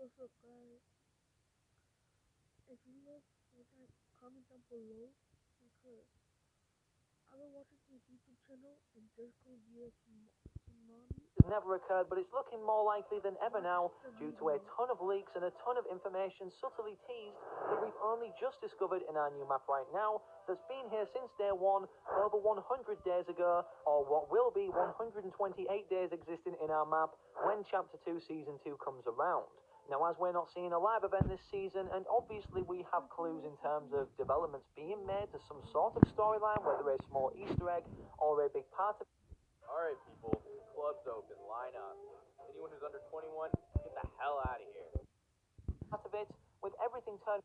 Also, guys, if you love Fortnite, comment down below because I've been watching this YouTube channel and just go via Tsunami. Has never occurred, but it's looking more likely than ever Watch now the due to a video. ton of leaks and a ton of information subtly teased that we've only just discovered in our new map right now that's been here since day one, over 100 days ago, or what will be 128 days existing in our map when Chapter 2 Season 2 comes around. Now, as we're not seeing a live event this season, and obviously we have clues in terms of developments being made to some sort of storyline, whether a small Easter egg or a big part of Alright, people, club's open, line up. Anyone who's under 21, get the hell out of here. it, with everything turned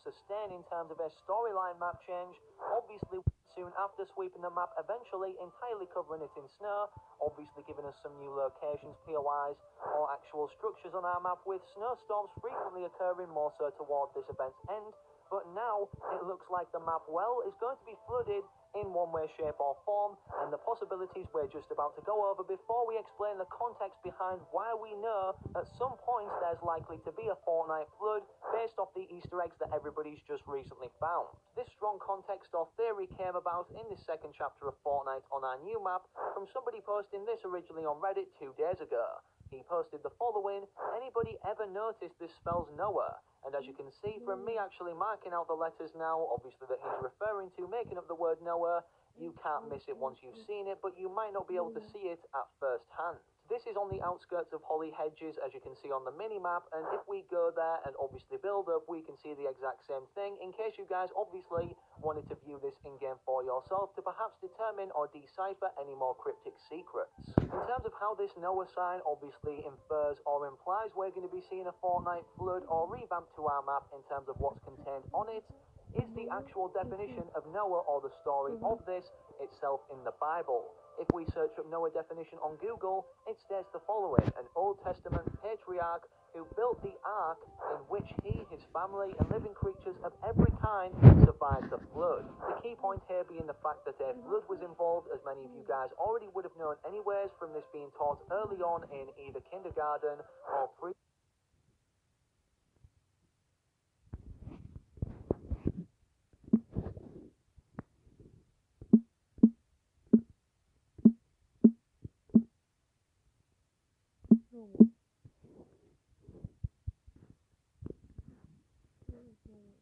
sustain in terms of a storyline map change, obviously soon after sweeping the map, eventually entirely covering it in snow, obviously giving us some new locations, POIs, or actual structures on our map, with snowstorms frequently occurring more so toward this event's end. But now it looks like the map well is going to be flooded in one way, shape, or form, and the possibilities we're just about to go over before we explain the context behind why we know at some point there's likely to be a Fortnite flood based off the Easter eggs that everybody's just recently found. This strong context or theory came about in the second chapter of Fortnite on our new map from somebody posting this originally on Reddit 2 days ago. He posted the following: anybody ever noticed this spells Noah? And as you can see from me actually marking out the letters now, obviously that he's referring to, making up the word Noah, you can't miss it once you've seen it, but you might not be able to see it at first hand. This is on the outskirts of Holly Hedges, as you can see on the mini-map, and if we go there and obviously build up, we can see the exact same thing, in case you guys obviously wanted to view this in-game for yourself to perhaps determine or decipher any more cryptic secrets. In terms of how this Noah sign obviously infers or implies we're going to be seeing a Fortnite flood or revamp to our map in terms of what's contained on it, is the actual definition of Noah or the story of this itself in the Bible. If we search up Noah definition on Google, it states the following: an Old Testament patriarch who built the ark in which he, his family, and living creatures of every kind survived the flood. The key point here being the fact that a flood was involved, as many of you guys already would have known anyways from this being taught early on in either kindergarten or pre No, there is no way.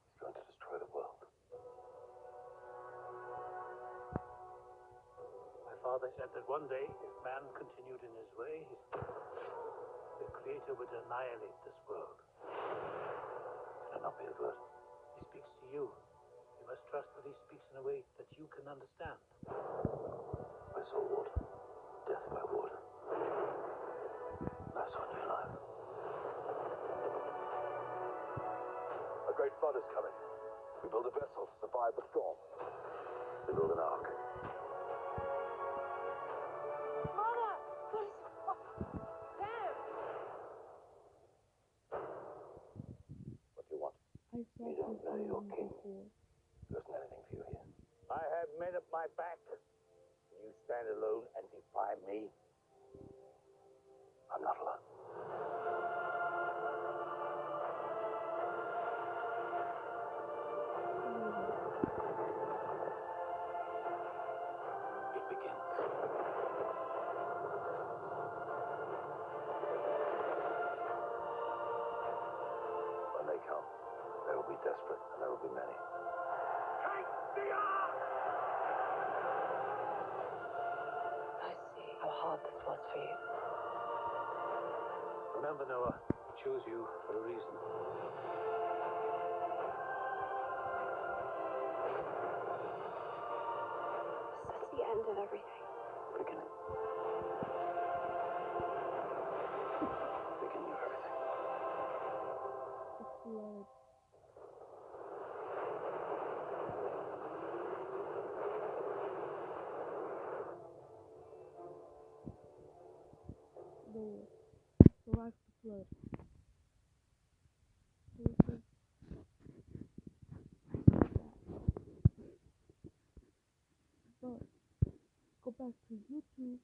He's going to destroy the world. My father said that one day, if man continued in his way, the Creator would annihilate this world. Can it not be averted? He speaks to you. You must trust that he speaks in a way that you can understand. I saw water. Death by water. I saw new life. A great flood is coming. We build a vessel to survive the storm. We build an ark. Mama! Please! Sam! What do you want? I saw You don't this know your movie king. before. There isn't anything for you here. I have men at my back. You stand alone and defy me. I'm not alone. It begins. When they come, they will be desperate, and there will be many. Take the ark! I see how hard this was for you. Remember, Noah, I chose you for a reason. This is the end of everything. beginning. Beginning of everything. The flood. Noah survived the flood. So it says that. But go back to YouTube.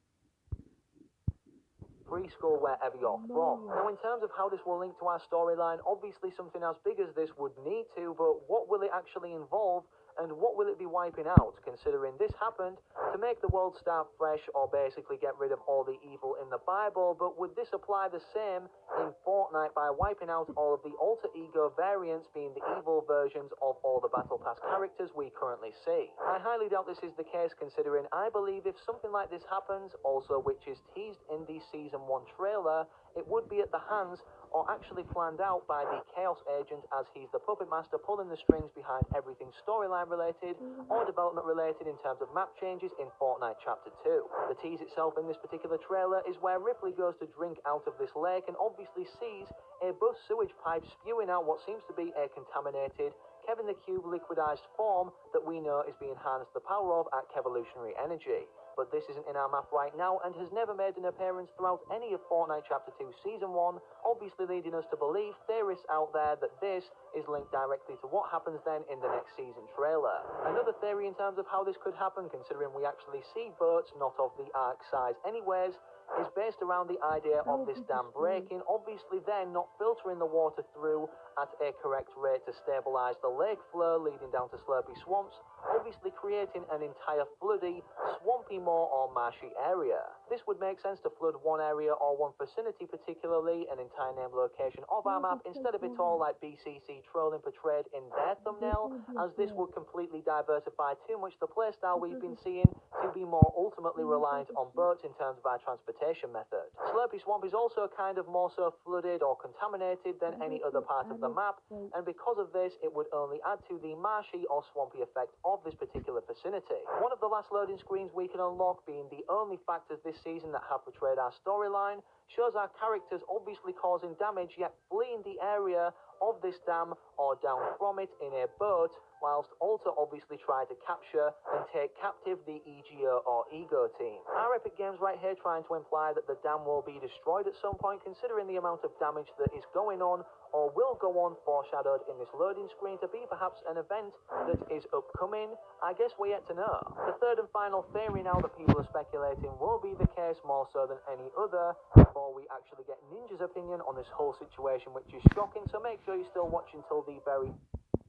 Preschool wherever you're from. Now, in terms of how this will link to our storyline, obviously something as big as this would need to, but what will it actually involve, and what will it be wiping out, considering this happened to make the world start fresh or basically get rid of all the evil in the Bible? But would this apply the same in Fortnite by wiping out all of the alter ego variants, being the evil versions of all the Battle Pass characters we currently see? I highly doubt this is the case, considering I believe if something like this happens, also which is teased in the Season 1 trailer, it would be at the hands or actually planned out by the Chaos Agent, as he's the puppet master pulling the strings behind everything storyline related or development related in terms of map changes in Fortnite Chapter 2. The tease itself in this particular trailer is where Ripley goes to drink out of this lake and obviously sees a bus sewage pipe spewing out what seems to be a contaminated Kevin the Cube liquidized form that we know is being harnessed the power of at Kevolutionary Energy. But this isn't in our map right now and has never made an appearance throughout any of Fortnite Chapter 2 Season 1, obviously leading us to believe, theorists out there, that this is linked directly to what happens then in the next season trailer. Another theory in terms of how this could happen, considering we actually see boats not of the Ark size anyways, is based around the idea of this dam breaking, obviously then not filtering the water through at a correct rate to stabilize the lake flow leading down to Slurpy Swamps, obviously creating an entire floody, swampy moor or marshy area. This would make sense to flood one area or one vicinity, particularly an entire name location of our map, instead of it all like BCC trolling portrayed in their thumbnail, as this would completely diversify too much the playstyle we've been seeing to be more ultimately reliant on boats in terms of our transportation method. Slurpy Swamp is also kind of more so flooded or contaminated than any other part of the map, and because of this it would only add to the marshy or swampy effect of this particular vicinity. One of the last loading screens we can unlock, being the only factors this season that have portrayed our storyline, shows our characters obviously causing damage yet fleeing the area of this dam or down from it in a boat, whilst Alter obviously tried to capture and take captive the EGO or Ego team. Our Epic Games right here trying to imply that the dam will be destroyed at some point, considering the amount of damage that is going on or will go on foreshadowed in this loading screen to be perhaps an event that is upcoming. I guess we're yet to know. The third and final theory now that people are speculating will be the case more so than any other, before we actually get Ninja's opinion on this whole situation, which is shocking, so make sure you still watch until the very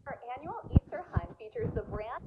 Our annual Easter hunt features the brand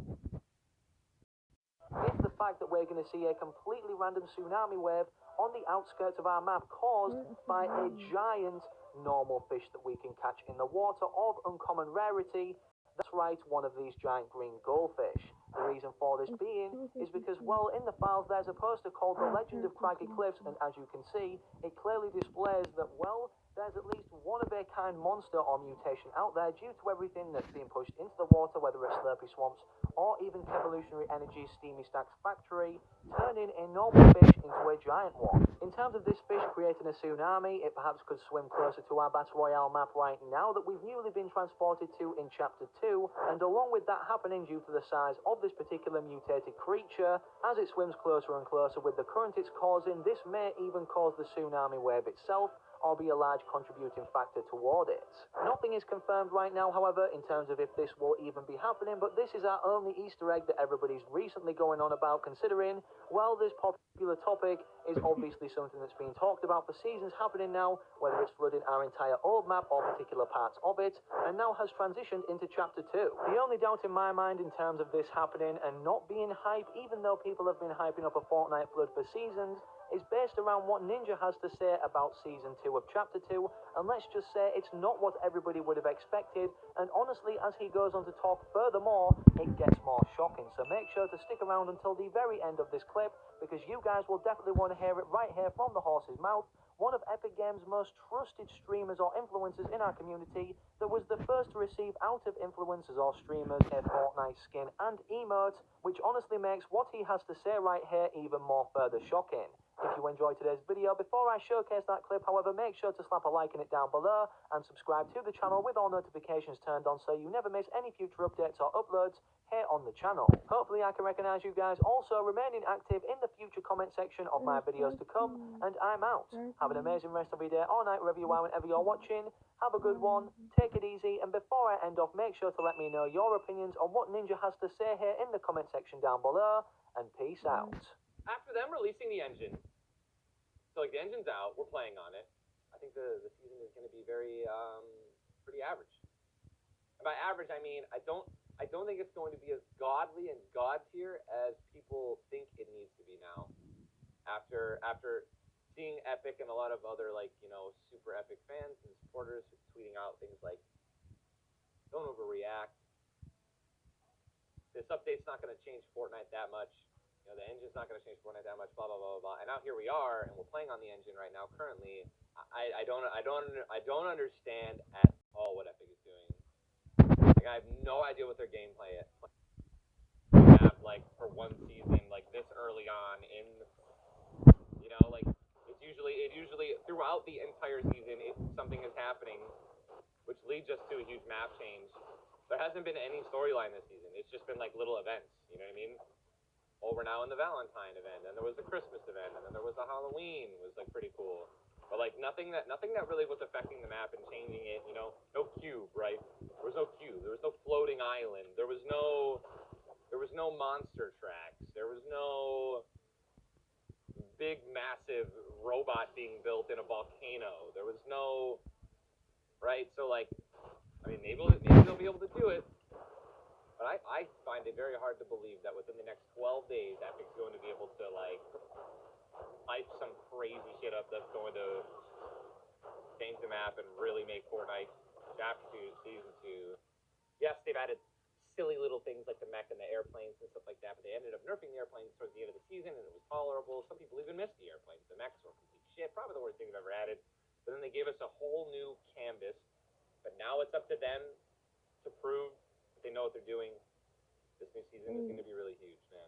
is the fact that we're going to see a completely random tsunami wave on the outskirts of our map caused by a giant normal fish that we can catch in the water of uncommon rarity. That's right, one of these giant green goldfish. The reason for this being is because, well, in the files there's a poster called The Legend of Craggy Cliffs, and as you can see, it clearly displays that, well, there's at least one of a kind monster or mutation out there due to everything that's being pushed into the water, whether it's Slurpy Swamps or even Kevolutionary Energy's Steamy Stacks factory, turning a normal fish into a giant one. In terms of this fish creating a tsunami, it perhaps could swim closer to our Battle Royale map right now that we've newly been transported to in Chapter 2, and along with that happening due to the size of this particular mutated creature, as it swims closer and closer with the current it's causing, this may even cause the tsunami wave itself, or be a large contributing factor toward it. Nothing is confirmed right now, however, in terms of if this will even be happening, but this is our only Easter egg that everybody's recently going on about, considering, well, this popular topic is obviously something that's being talked about for seasons happening now, whether it's flooding our entire old map or particular parts of it, and now has transitioned into Chapter 2. The only doubt in my mind in terms of this happening and not being hype, even though people have been hyping up a Fortnite flood for seasons, is based around what Ninja has to say about Season 2 of Chapter 2, and let's just say it's not what everybody would have expected, and honestly, as he goes on to talk furthermore, it gets more shocking, so make sure to stick around until the very end of this clip, because you guys will definitely want to hear it right here from the horse's mouth, one of Epic Games' most trusted streamers or influencers in our community that was the first to receive out of influencers or streamers a Fortnite skin and emote, which honestly makes what he has to say right here even more further shocking. If you enjoyed today's video, before I showcase that clip, however, make sure to slap a like in it down below and subscribe to the channel with all notifications turned on so you never miss any future updates or uploads here on the channel. Hopefully I can recognize you guys also remaining active in the future comment section of my videos to come, and I'm out. Have an amazing rest of your day or night wherever you are, whenever you're watching. Have a good one, take it easy, and before I end off, make sure to let me know your opinions on what Ninja has to say here in the comment section down below, and peace out. After them releasing the engine, so like the engine's out, we're playing on it. I think the season is going to be very pretty average. And by average, I mean I don't think it's going to be as godly and god tier as people think it needs to be now. After seeing Epic and a lot of other super Epic fans and supporters tweeting out things like, "Don't overreact. This update's not going to change Fortnite that much. The engine's not going to change Fortnite that much, blah blah blah blah." And now here we are, and we're playing on the engine right now. Currently, I don't understand at all what Epic is doing. Like I have no idea what their gameplay is. They have for one season, this early on in, it usually throughout the entire season, something is happening, which leads us to a huge map change. There hasn't been any storyline this season. It's just been little events. You know what I mean? Oh, we're now in the Valentine event, and there was the Christmas event, and then there was the Halloween. It was pretty cool, but nothing that really was affecting the map and changing it. No cube, right? There was no cube. There was no floating island. There was no monster tracks. There was no big massive robot being built in a volcano. There was no So maybe they'll be able to do it. But I find it very hard to believe that within the next 12 days, Epic's going to be able to, hype some crazy shit up that's going to change the map and really make Fortnite Chapter 2, Season 2. Yes, they've added silly little things like the mech and the airplanes and stuff like that, but they ended up nerfing the airplanes towards the end of the season, and it was tolerable. Some people even missed the airplanes. The mechs were complete shit, probably the worst thing they've ever added. But then they gave us a whole new canvas, but now it's up to them to prove they know what they're doing. This new season is going to be really huge, man.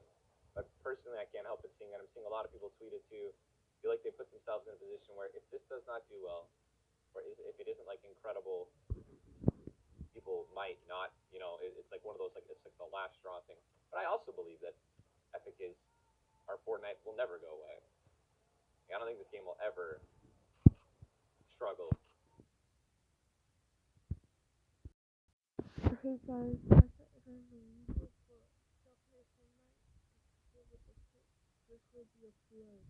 But personally, I can't help but seeing it. I'm seeing a lot of people tweet it too. I feel like they put themselves in a position where if this does not do well, or if it isn't incredible, people might not. It's one of those it's the last straw thing. But I also believe that Epic our Fortnite will never go away. I don't think this game will ever struggle. Hey guys, that's the end of the video for Chocolate Fortnite. Give it a hit. This will be a play.